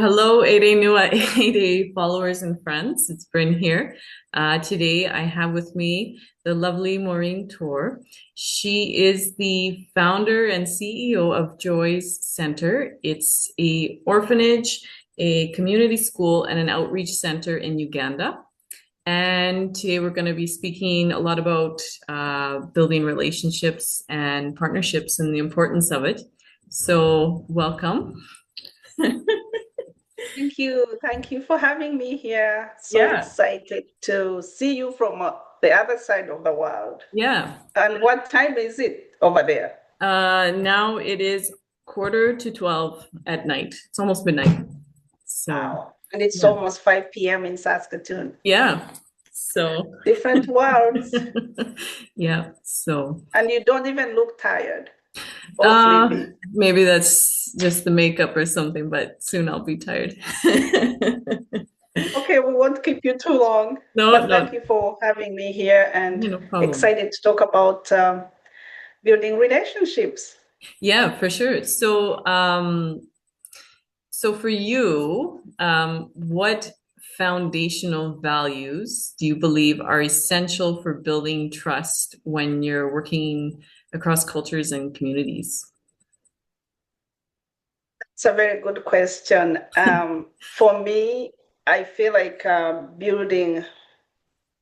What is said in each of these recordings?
Hello, Aidez Nous, Aidez followers and friends. It's Bryn here. Today I have with me the lovely Maureen Torr. She is the founder and CEO of Joy's Center. It's a orphanage, a community school, and an outreach center in Uganda. And today we're going to be speaking a lot about building relationships and partnerships and the importance of it. So welcome. Thank you. Thank you for having me here. So Yeah. excited to see you from the other side of the world. Yeah. And what time is it over there? Now it is quarter to 12 at night. It's almost midnight. So, Wow. And it's yeah. almost 5 p.m. in Saskatoon. Yeah. So, Different worlds. yeah. So, And you don't even look tired or sleepy. maybe that's just the makeup or something, but soon I'll be tired. Okay, we won't keep you too long, No, but thank no, you for having me here and no problem. excited to talk about building relationships. Yeah, for sure. So for you, what foundational values do you believe are essential for building trust when you're working across cultures and communities? It's a very good question. For me, I feel like building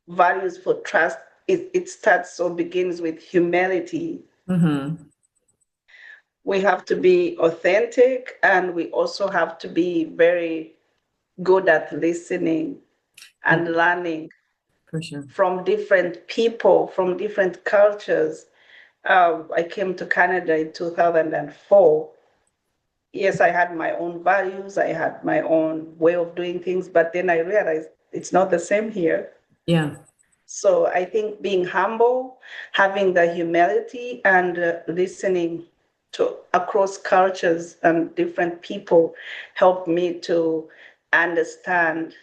values for trust, it starts or begins with humility. Mm-hmm. We have to be authentic and we also have to be very good at listening Yeah, and learning for sure. from different people, from different cultures. I came to Canada in 2004. Yes, I had my own values, I had my own way of doing things, but then I realized it's not the same here. Yeah, So I think being humble, having the humility, and listening to across cultures and different people helped me to understand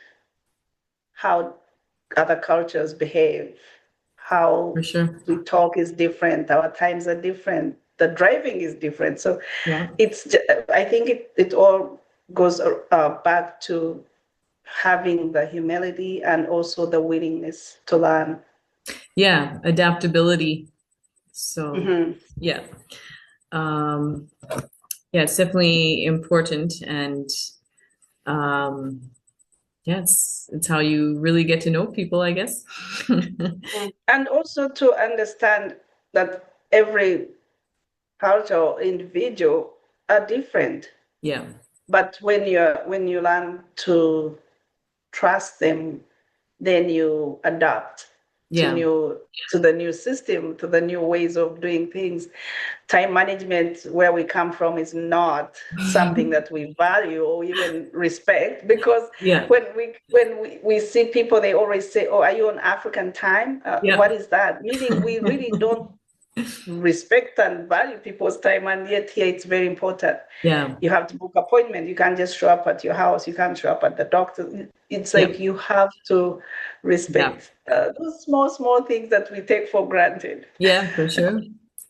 how other cultures behave, for how sure. we talk is different, our times are different, the driving is different. So Yeah. I think it all goes back to having the humility and also the willingness to learn. Yeah, adaptability. So, Mhm. yeah. Um, yeah, it's definitely important and um yeah, it's how you really get to know people, I guess. And also to understand that every culture or individual are different. Yeah. But when you learn to trust them, then you adapt to Yeah. the new system, to the new ways of doing things. Time management, where we come from, is not something that we value or even respect, because Yeah. when we see people, they always say, oh, are you on African time? Yeah. What is that? Meaning we really don't respect and value people's time, and yet here it's very important. Yeah. You have to book appointment. You can't just show up at your house. You can't show up at the doctor. It's Yeah. like you have to Yeah. respect those small things that we take for granted. Yeah, for sure.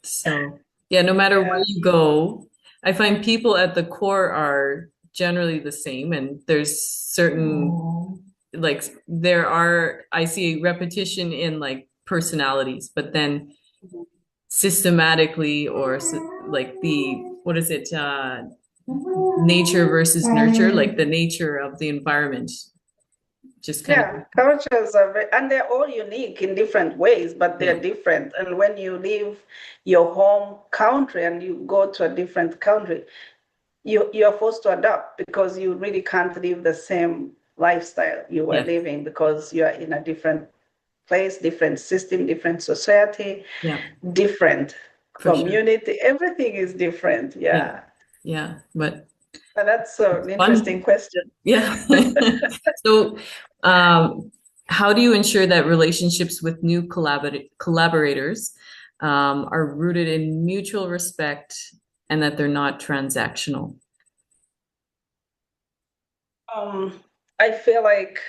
So, yeah, no matter where Yeah. you go, I find people at the core are generally the same, and there's certain like there are I see repetition in like personalities, but then systematically like the what is it nature versus nurture, like the nature of the environment just kind of Yeah, cultures are and they're all unique in different ways, but yeah, they're different. And when you leave your home country and you go to a different country, you're forced to adapt because you really can't live the same lifestyle you were yeah, living because you're in a different place, different system, different society, yeah, different for sure. community. Everything is different. Yeah, Yeah. yeah, but And that's an it's fun. interesting question. Yeah. So, um, how do you ensure that relationships with new collaborators are rooted in mutual respect and that they're not transactional? Um, I feel like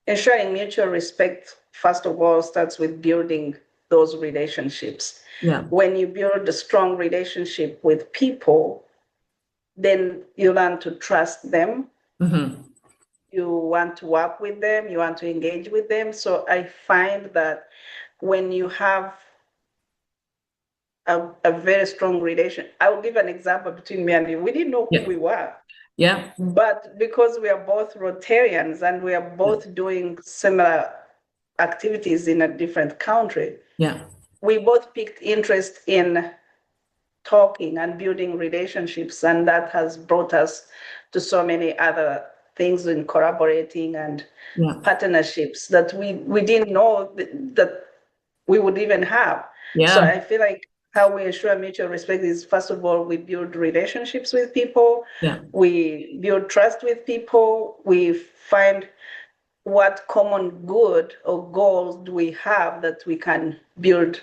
ensuring mutual respect, first of all, starts with building those relationships. Yeah, When you build a strong relationship with people, then you learn to trust them. Mm-hmm. You want to work with them, you want to engage with them. So I find that when you have a very strong relation, I will give an example between me and you. We didn't know who Yeah. we were. Yeah. But because we are both Rotarians and we are Yeah. both doing similar activities in a different country, Yeah. we both picked interest in talking and building relationships. And that has brought us to so many other things in collaborating and Yeah. partnerships that we didn't know that we would even have. So Yeah. I feel like how we ensure mutual respect is, first of all, we build relationships with people, Yeah. we build trust with people, we find what common good or goals do we have that we can build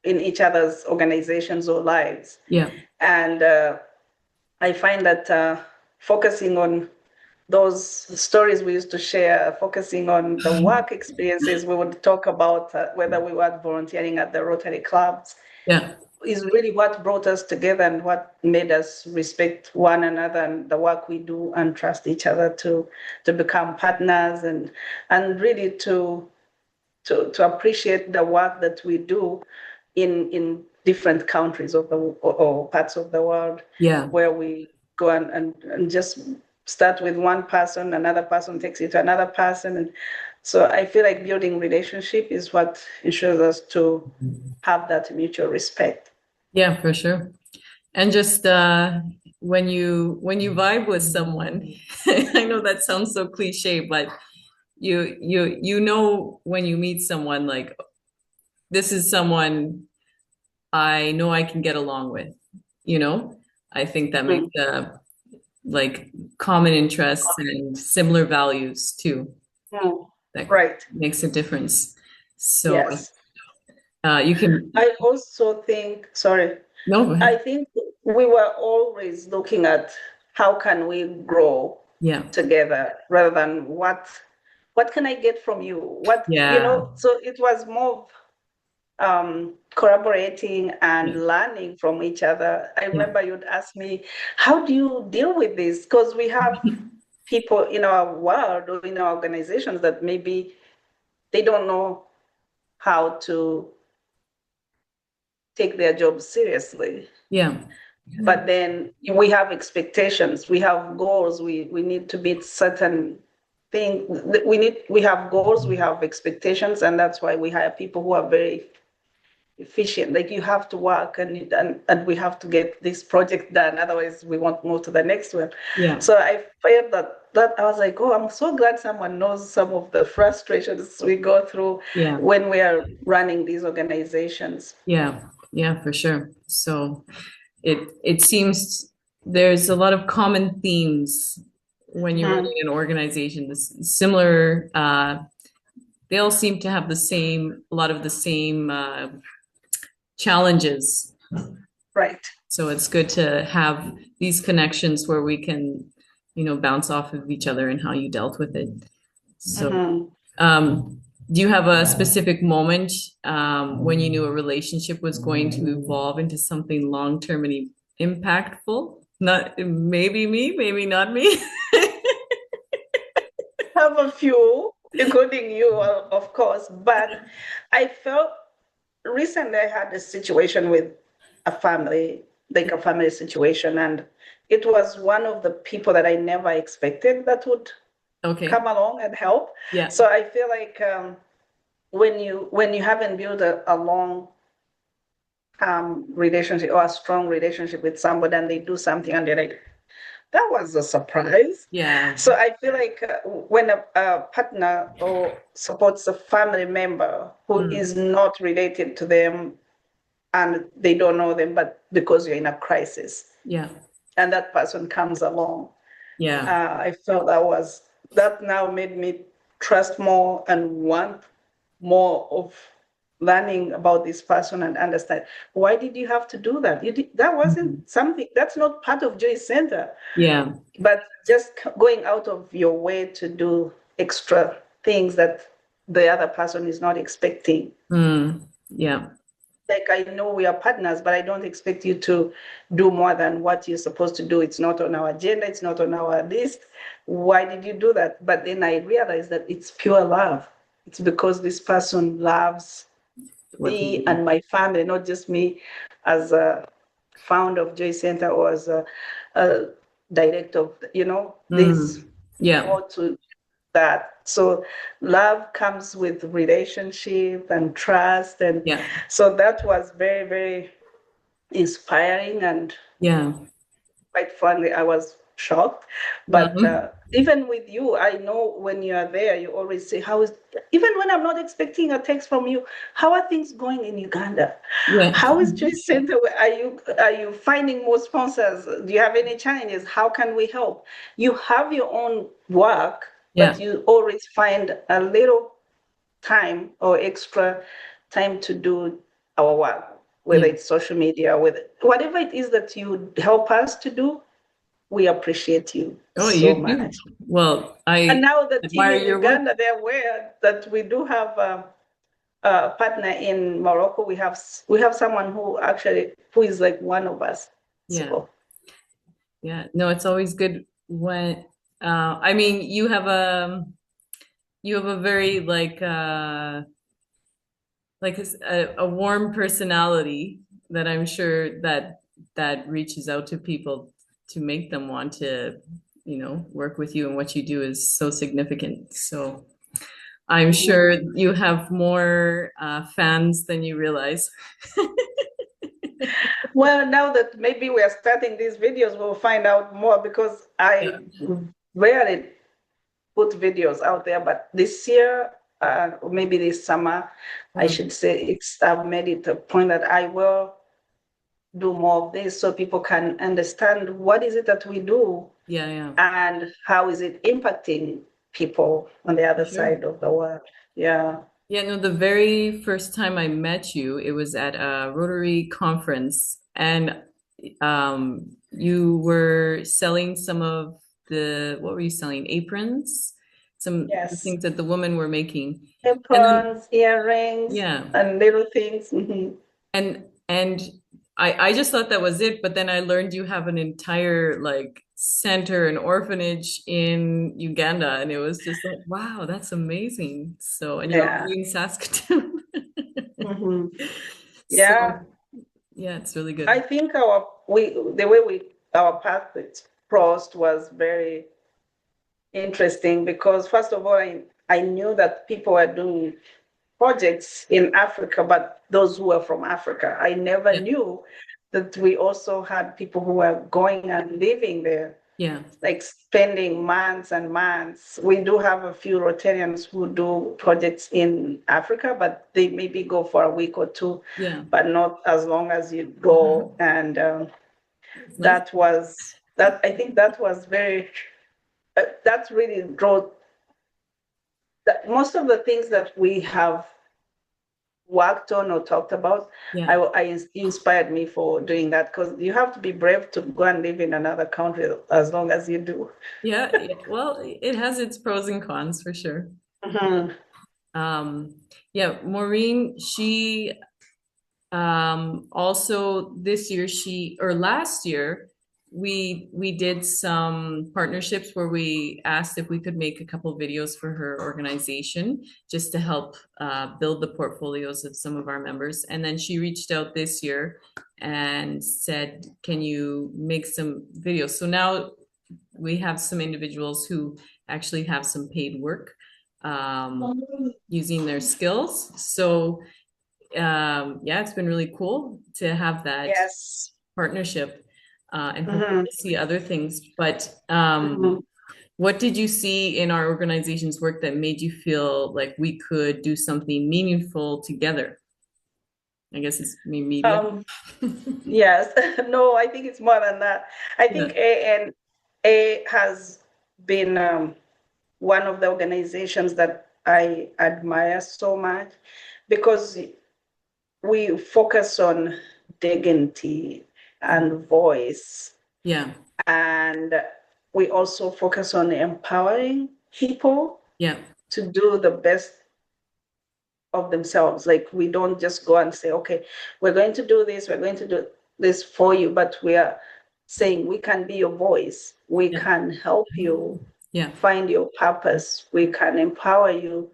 in each other's organizations or lives. Yeah. And I find that focusing on those stories we used to share, focusing on the work experiences we would talk about, whether we were volunteering at the Rotary clubs, Yeah. is really what brought us together and what made us respect one another and the work we do and trust each other to become partners and really to appreciate the work that we do in different countries of the or parts of the world Yeah. where we go and just start with one person, another person takes it to another person. And so I feel like building relationship is what ensures us to have that mutual respect. Yeah, for sure. And just when you vibe with someone, I know that sounds so cliche, but you know when you meet someone like this is someone I know I can get along with, you know? I think that makes Mm. like common interests and similar values too. Mm. That Right. makes a difference. So Yes. you can I also think, sorry, no, go I ahead. think we were always looking at how can we grow Yeah. together rather than what can I get from you? Yeah. So it was more collaborating and Yeah. learning from each other. I Yeah. remember you'd ask me, how do you deal with this? Because we have people in our world or in our organizations that maybe they don't know how to take their jobs seriously. Yeah. But then we have expectations, we have goals, we need to meet certain things. We have goals, we have expectations, and that's why we hire people who are very efficient. Like you have to work and we have to get this project done, otherwise we won't move to the next one. Yeah. So I felt that I was like, oh, I'm so glad someone knows some of the frustrations we go through Yeah. when we are running these organizations. Yeah. Yeah, for sure. So it seems there's a lot of common themes when you're Mhm. running an organization. This similar they all seem to have a lot of the same challenges. Right. So it's good to have these connections where we can, bounce off of each other and how you dealt with it. So, Mhm. do you have a specific moment when you knew a relationship was going to evolve into something long-term and impactful? Not maybe me, maybe not me. Have a few, including you, of course, but I felt recently I had a situation with a family, like a family situation, and it was one of the people that I never expected that would Okay. come along and help. Yeah. So I feel like when you haven't built a long relationship or a strong relationship with somebody and they do something and they're like, that was a surprise. Yeah. So I feel like when a partner or supports a family member who Mm. is not related to them and they don't know them, but because you're in a crisis Yeah. and that person comes along, Yeah. I felt that now made me trust more and want more of learning about this person and understand why did you have to do that? That wasn't Mhm. something that's not part of Joy Center. Yeah. But just going out of your way to do extra things that the other person is not expecting. Mm. Yeah. like I know we are partners, but I don't expect you to do more than what you're supposed to do. It's not on our agenda, it's not on our list. Why did you do that? But then I realized that it's pure love. It's because this person loves What you me do. and my family, not just me as a founder of Joy Center or as a director of, there's Yeah. more to that. So love comes with relationship and trust. And Yeah. so that was very, very inspiring. And Yeah. quite frankly, I was shocked. But Mhm. even with you, I know when you are there, you always say, how is, even when I'm not expecting a text from you, how are things going in Uganda? Yeah. How is Joy Center? Are you finding more sponsors? Do you have any challenges? How can we help? You have your own work, but Yeah. you always find a little time or extra time to do our work, whether Yeah. it's social media, whether whatever it is that you help us to do, we appreciate you Oh, so you too. much. Well, And I now the team admire in your work. Uganda, they're aware that we do have a partner in Morocco. We have someone who is like one of us. Yeah. So Yeah. No, it's always good when I mean you have a very like a warm personality that I'm sure that reaches out to people to make them want to, work with you, and what you do is so significant. So I'm sure mhm. you have more fans than you realize. Well, now that maybe we are starting these videos, we'll find out more because Yeah. I rarely put videos out there, but this year, or maybe this summer, I Mm. should say I've made it a point that I will do more of this so people can understand what is it that we do Yeah, yeah. and how is it impacting people on the For other sure. side of the world. Yeah. Yeah, no, the very first time I met you, it was at a Rotary conference, and you were selling some of what were you selling? Aprons, some Yes. things that the women were making. And then, Aprons, earrings, yeah, and little things. Mhm. and I just thought that was it, but then I learned you have an entire like center and orphanage in Uganda, and it was just like, wow, that's amazing. So, and you're Yeah. already in Saskatoon. Mhm. Yeah. So, yeah, it's really I good. think the way our path crossed was very interesting because first of all, I knew that people were doing projects in Africa, but those who were from Africa. I never Yeah, knew that we also had people who were going and living there, yeah, like spending months and months. We do have a few Rotarians who do projects in Africa, but they maybe go for a week or two, yeah. but not as long as you go. And It's nice. I think that was very, that really drove that most of the things that we have worked on or talked about, Yeah, inspired me for doing that because you have to be brave to go and live in another country as long as you do. yeah, yeah. Well, it has its pros and cons for sure. Mhm. Um, yeah, Maureen, she also this year or last year we did some partnerships where we asked if we could make a couple videos for her organization just to help build the portfolios of some of our members. And then she reached out this year and said, can you make some videos? So now we have some individuals who actually have some paid work using their skills. So yeah, it's been really cool to have that Yes. partnership and for people Mhm. to see other things. But Mhm. what did you see in our organization's work that made you feel like we could do something meaningful together? I guess it's media. Um, yes. No, I think it's more than that. I Yeah, think ANA has been one of the organizations that I admire so much because we focus on dignity and voice, yeah, and we also focus on empowering people yeah, to do the best of themselves. Like we don't just go and say, okay, we're going to do this, we're going to do this for you, but we are saying we can be your voice. We Yeah. can help you Yeah. find your purpose. We can empower you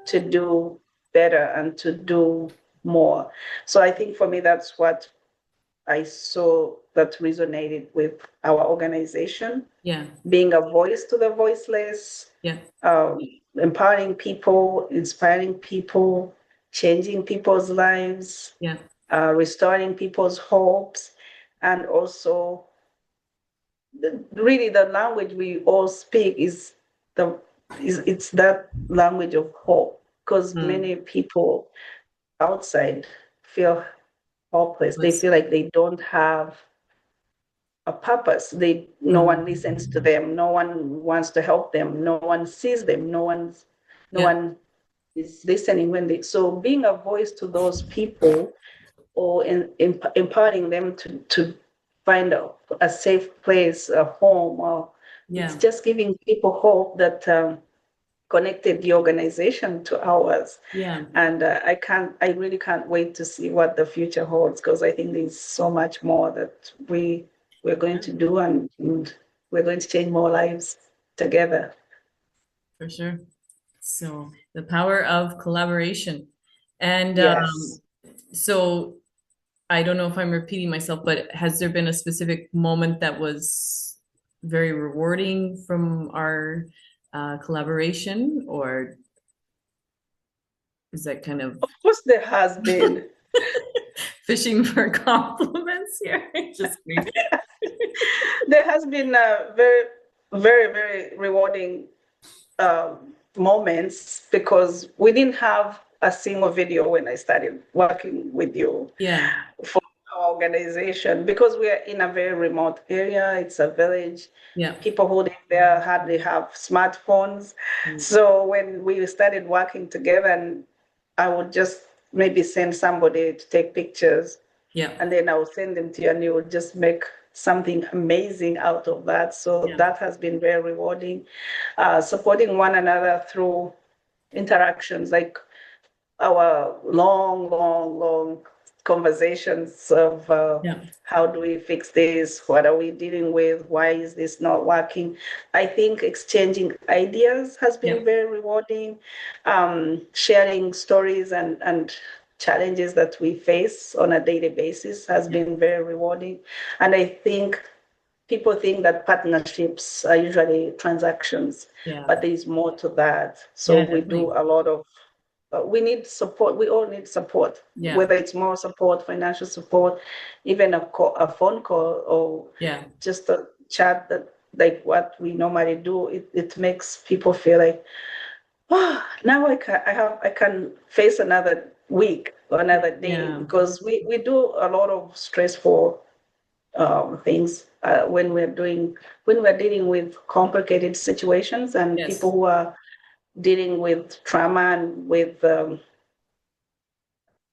to do better and to do more. So I think for me, that's what I saw that resonated with our organization, Yeah. being a voice to the voiceless, Yeah. um, empowering people, inspiring people, changing people's lives, Yeah. restoring people's hopes, and also really the language we all speak the it's that language of hope, because Mm. many people outside feel hopeless. They Let's, feel like they don't have a purpose. No one mm. listens to them. No one wants to help them. No one sees them. No Yeah. one is listening when they. So being a voice to those people, or empowering them to find a safe place, a home, or it's Yeah. just giving people hope that connected the organization to ours. Yeah. And I really can't wait to see what the future holds, because I think there's so much more that we're going to do, and we're going to change more lives together. For sure. So the power of collaboration. And Yes. so I don't know if I'm repeating myself, but has there been a specific moment that was very rewarding from our collaboration, or is that kind of Of course, there has been. fishing for compliments here? Just kidding. There has been a very, very, very rewarding moments, because we didn't have a single video when I started working with you Yeah. for our organization, because we are in a very remote area. It's a village. Yeah. People who live there hardly have smartphones. Mm. So when we started working together, and I would just maybe send somebody to take pictures, Yeah. and then I will send them to you, and you will just make something amazing out of that. So Yeah. that has been very rewarding. Supporting one another through interactions, like our long, long, long conversations of Yeah. how do we fix this? What are we dealing with? Why is this not working? I think exchanging ideas has Yeah. been very rewarding. Sharing stories and challenges that we face on a daily basis has Yeah. been very rewarding. And I think people think that partnerships are usually transactions, Yeah. but there is more to that. So Yeah, we do definitely. a lot of we need support. We all need support, Yeah. whether it's more support, financial support, even a phone call, or Yeah. just a chat that like what we normally do. It makes people feel like, oh, now I can face another week or another day, Yeah. because we do a lot of stressful things when we're dealing with complicated situations, and Yes. people who are dealing with trauma and with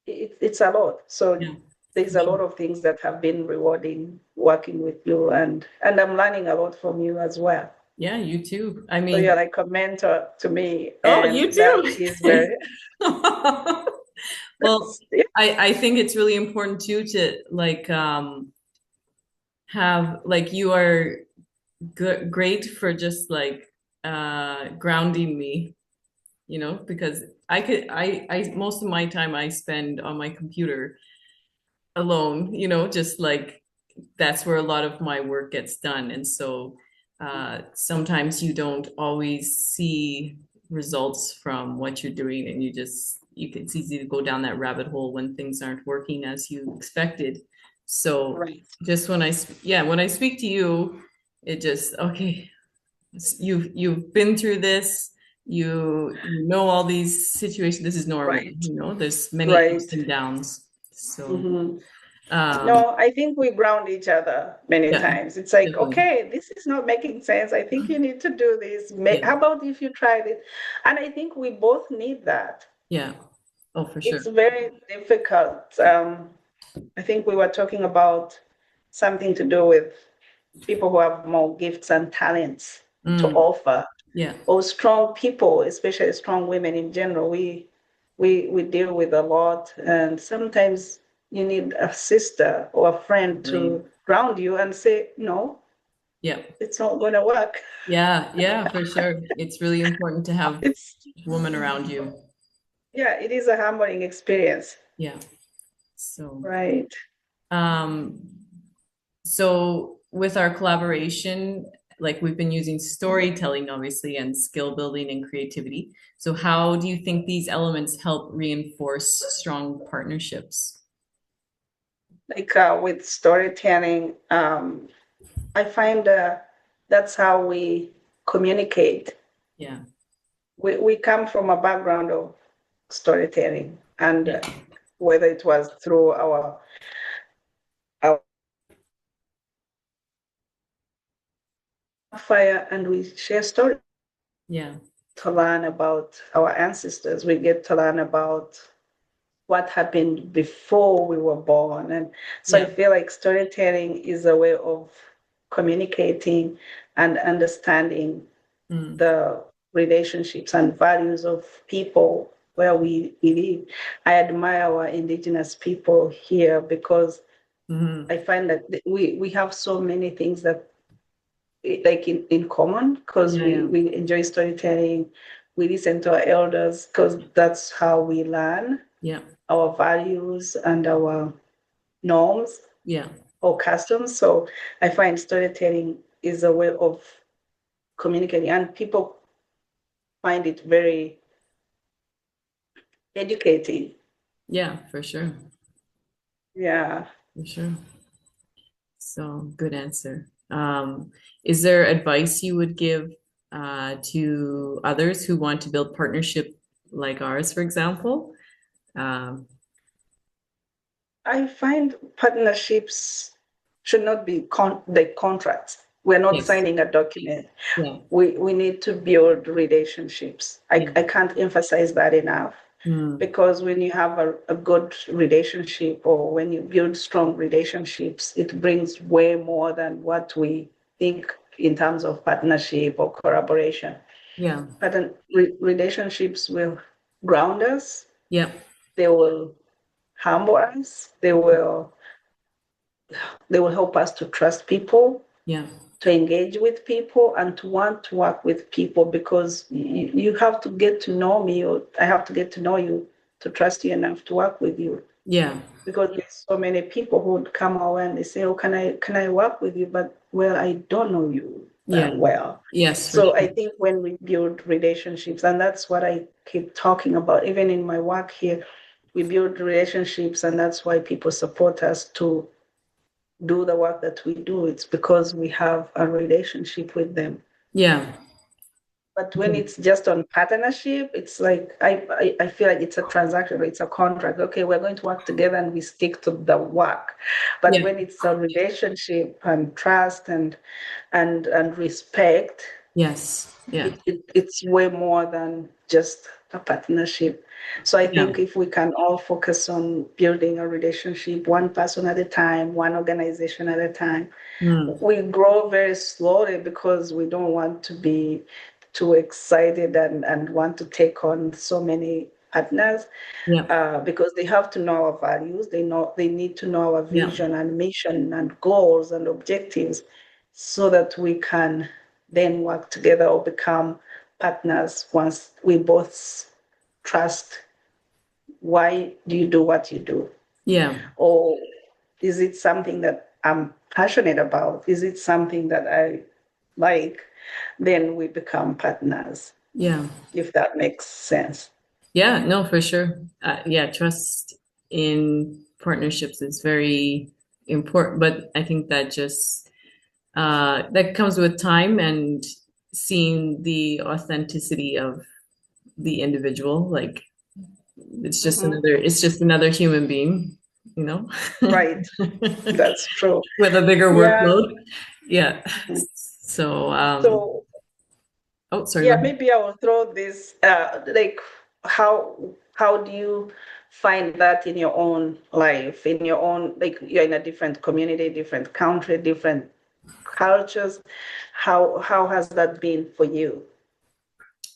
it's a lot. So Yeah. there's For a sure. lot of things that have been rewarding working with you, and I'm learning a lot from you as well. Yeah, you too. I So you're mean, like a mentor to me, oh, and you that too. is very Well, yeah, I think it's really important too to like have like you are good great for just like grounding me, because I most of my time I spend on my computer alone, just like that's where a lot of my work gets done. And so sometimes you don't always see results from what you're doing, and it's easy to go down that rabbit hole when things aren't working as you expected. So right, just when I speak to you, it just okay, you've been through this, you know all these situations. This is normal, right, there's many ups right. and downs. So Mm-hmm. um No, I think we ground each other many yeah, times. It's like, definitely. okay, this is not making sense. I think you need to do this. Yeah, How about if you try this? And I think we both need that. yeah. Oh, for sure. It's very difficult. I think we were talking about something to do with people who have more gifts and talents to Mm, offer, yeah, or strong people, especially strong women in general. we deal with a lot, and sometimes you need a sister or a friend Really. to ground you and say, no, Yeah. it's not going to work. Yeah, yeah, for sure. It's really important to have It's, women around you. yeah, it is a humbling experience. Yeah. So, Right. um, so with our collaboration, like we've been using storytelling, obviously, and skill building and creativity. So how do you think these elements help reinforce strong partnerships? Like with storytelling, I find that's how we communicate. Yeah. We come from a background of storytelling, and Yeah. whether it was through our fire, and we share stories Yeah. to learn about our ancestors. We get to learn about what happened before we were born. And so I Yeah. feel like storytelling is a way of communicating and understanding Mm. the relationships and values of people where we live. I admire our indigenous people here because Hmm. I find that we have so many things that like in common because Yeah, yeah. we enjoy storytelling. We listen to our elders because that's how we learn Yeah. our values and our norms Yeah. or customs. So I find storytelling is a way of communicating, and people find it very educating. Yeah, for sure. Yeah. For sure. So good answer. Is there advice you would give to others who want to build partnership like ours, for example? Um, I find partnerships should not be like contracts. We're not yes. signing a document. Yeah. We need to build relationships. Yeah. I can't emphasize that enough. Mm. Because when you have a good relationship or when you build strong relationships, it brings way more than what we think in terms of partnership or collaboration. Yeah. But then relationships will ground us, Yeah. they will humble us, they will help us to trust people, Yeah. to engage with people, and to want to work with people because you have to get to know me, or I have to get to know you to trust you enough to work with you. Yeah. Because there's so many people who would come our way and they say, "Oh, can I work with you?" But well, I don't know you Yeah. that well. Yes, for So I sure. think when we build relationships, and that's what I keep talking about, even in my work here, we build relationships, and that's why people support us to do the work that we do. It's because we have a relationship with them. Yeah. But when it's just on partnership, it's like I feel like it's a transaction, it's a contract. Okay, we're going to work together and we stick to the work. But Yeah. when it's a relationship and trust and respect, Yes. Yeah. it's way more than just a partnership. So I Yeah. think if we can all focus on building a relationship, one person at a time, one organization at a time, Mm. we grow very slowly because we don't want to be too excited and want to take on so many partners Yeah. because they have to know our values. They need to know our Yeah. vision and mission and goals and objectives so that we can then work together or become partners once we both trust why do you do what you do, Yeah. or is it something that I'm passionate about? Is it something that I like? Then we become partners, Yeah. if that makes sense. Yeah, no, for sure. Yeah, trust in partnerships is very important, but I think that just that comes with time and seeing the authenticity of the individual. Like Mhm. it's just another human being, you know, Right, that's true. with a bigger Yeah. workload. Yeah. So, So oh, sorry, go yeah, ahead. maybe I will throw this like how do you find that in your own life, in your own like you're in a different community, different country, different cultures. How has that been for you?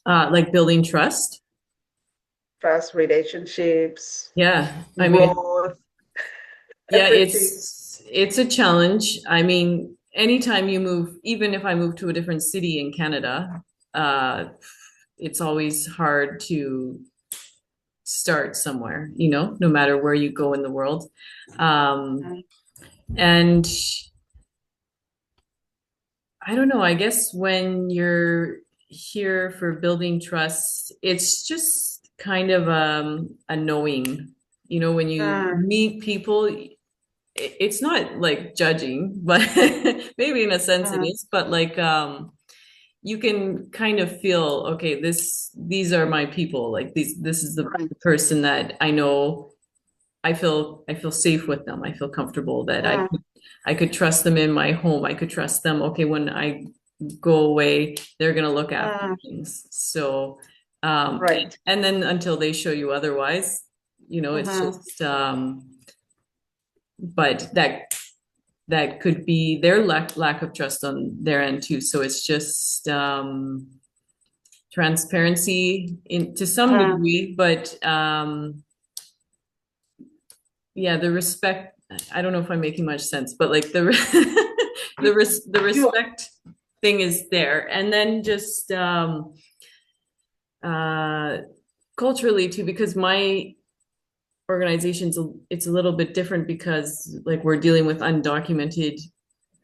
Like building trust. trust, relationships, Yeah. I mean, growth, yeah, everything. it's a challenge. I mean, anytime you move, even if I move to a different city in Canada, uh, it's always hard to start somewhere, no matter where you go in the world. Um, and I don't know, I guess when you're here for building trust, it's just kind of a knowing, when you Mm, meet people, it's not like judging, but maybe in a sense it mm, is, but like you can kind of feel, okay, these are my people, like this is the right. person that I know. I feel safe with them. I feel comfortable that I Mm, could I could trust them in my home. I could trust them. Okay, when I go away, they're gonna look after mm, things. So, right. and then until they show you otherwise, it's Mm-hmm. just but that could be their lack of trust on their end too. So it's just transparency in to some Mm, degree, but yeah, the respect, I don't know if I'm making much sense, but like the you, respect thing is there. And then just uh culturally too, because my organization's it's a little bit different because like we're dealing with undocumented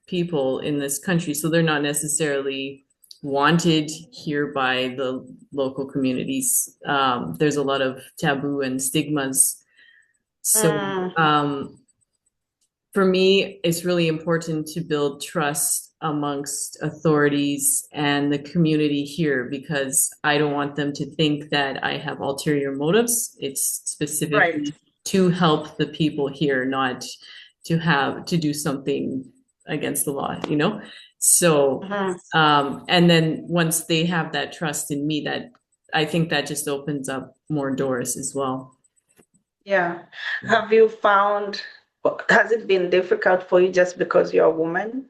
people in this country, so they're not necessarily wanted here by the local communities. There's a lot of taboo and stigmas. So mm, for me, it's really important to build trust amongst authorities and the community here because I don't want them to think that I have ulterior motives. It's right. specifically to help the people here, not to do something against the law. So, Mm-hmm. and then once they have that trust in me, that I think that just opens up more doors as well. Yeah. Have you found, has it been difficult for you just because you're a woman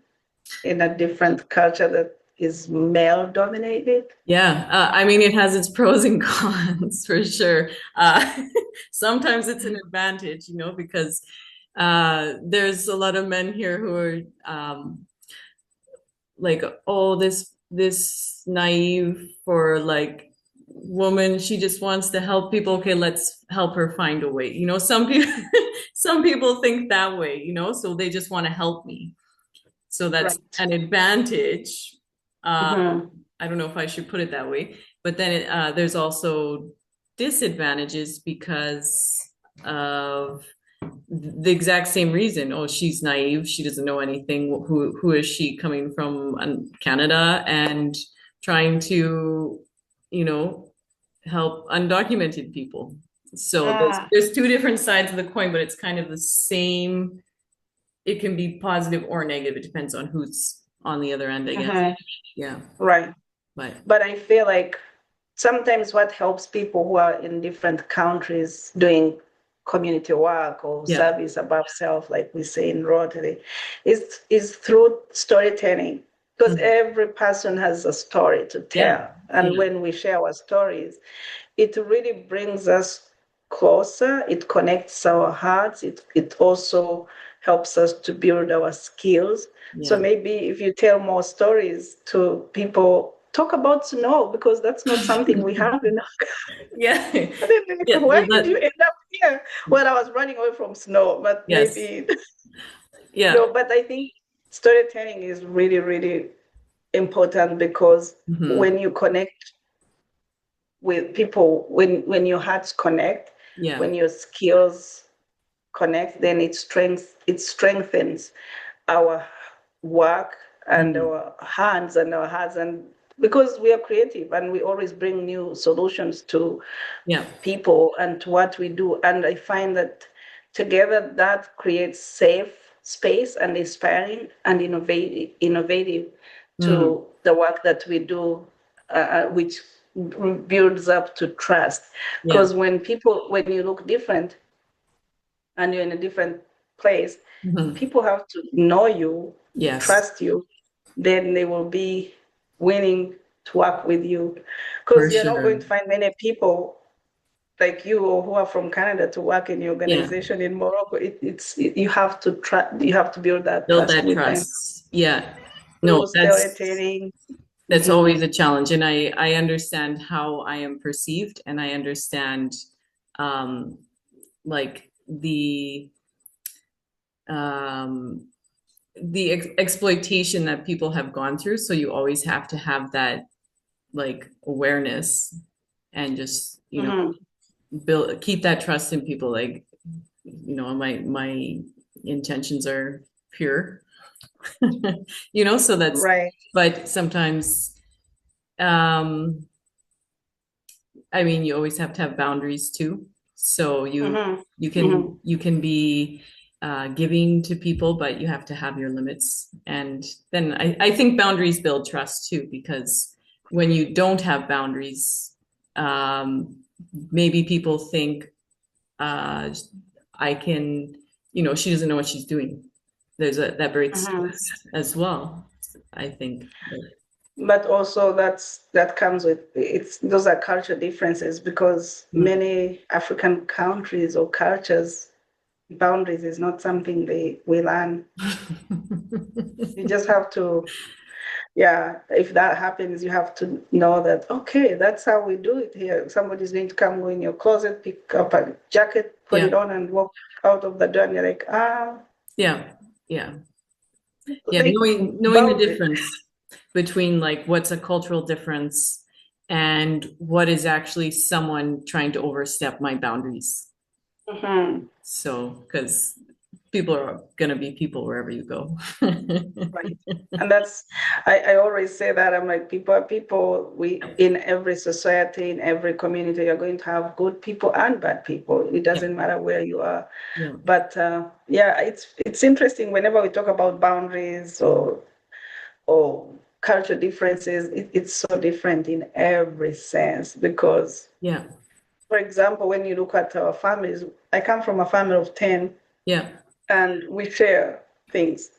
in a different culture that is male dominated? Yeah, I mean, it has its pros and cons for sure. Sometimes it's an advantage, because there's a lot of men here who are like, oh, this naive for like woman, she just wants to help people. Okay, let's help her find a way. Some people some people think that way, so they just want to help me. So that's Right. an advantage. Uh, Mm-hmm. I don't know if I should put it that way, but then there's also disadvantages because of the exact same reason. Oh, she's naive. She doesn't know anything. Who is she coming from Canada and trying to, you know, help undocumented people? So Mm, there's two different sides of the coin, but it's kind of the same. It can be positive or negative. It depends on who's on the other end, I guess. mm-hmm. Yeah, Right. but But I feel like sometimes what helps people who are in different countries doing community work or yeah. service above self, like we say in Rotary, is through storytelling. Because Mhm. every person has a story to Yeah, tell. And yeah, when we share our stories, it really brings us closer. It connects our hearts. It also helps us to build our skills. So yeah. maybe if you tell more stories to people, talk about snow because that's not something we have enough. Yeah, And then they're yeah. like, why Well, did you end up here? Well, I was running away from snow, but yes, maybe yeah. no. But I think storytelling is really, really important because Hmm. when you connect with people, when your hearts connect, Yeah. when your skills connect, then it strengthens our work and Hmm. our hands and our hearts, and because we are creative and we always bring new solutions to Yeah. people and to what we do. And I find that together that creates safe space and inspiring and innovative Mm. to the work that we do, which builds up to trust. Yeah. Because when you look different and you're in a different place, Hmm. people have to know you, Yes, trust you, then they will be willing to work with you. for Because you're not going sure. to find many people like you or who are from Canada to work in your organization in Morocco, you have to build that Build trust that with them. trust. Yeah. No, Through storytelling. that's Mhm. always a challenge. And I understand how I am perceived, and I understand um like um the exploitation that people have gone through. So you always have to have that like awareness and just, Mhm. keep that trust in people. Like, my intentions are pure, so that's, Right. but sometimes, um, I mean, you always have to have boundaries too. So Mhm. you Mhm. can be giving to people, but you have to have your limits. And then I think boundaries build trust too, because when you don't have boundaries, maybe people think, uh, I can, she doesn't know what she's doing. That breaks Mhm. trust as well, I think. But also that comes with those are culture differences because Mm. many African countries or cultures, boundaries is not something we learn. You just have to, yeah, if that happens, you have to know that, okay, that's how we do it here. Somebody's going to come, go in your closet, pick up a jacket, put it Yeah, on, and walk out of the door, and you're like, yeah, yeah. Yeah, like knowing the boundaries. difference between like what's a cultural difference and what is actually someone trying to overstep my boundaries. Mhm. So, because people are gonna be people wherever you go. Right. And I always say that I'm like, people are people. In every society, in every community, you're going to have good people and bad people. It Yeah, doesn't matter where you are. yeah, But yeah, it's interesting whenever we talk about boundaries or culture differences, it's so different in every sense because, yeah, for example, when you look at our families, I come from a family of 10 yeah, and we share things.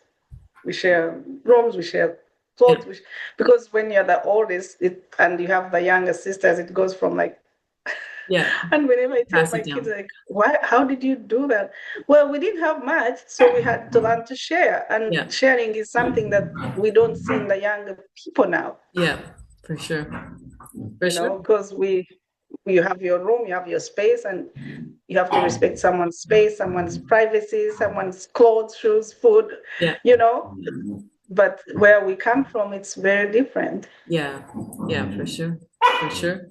We share rooms, we share yeah, clothes, because when you're the oldest and you have the younger sisters, it goes from like, yeah. and whenever I tell Pass my it kids, down. like, why, how did you do that? Well, we didn't have much, so we had to learn to share. And Yeah, sharing is something that we don't see in the younger people now, yeah, for sure. For sure. because you have your room, you have your space, and you have to respect someone's space, someone's privacy, someone's clothes, shoes, food, Yeah, you know. But where we come from, it's very different. yeah, yeah, for sure. For sure.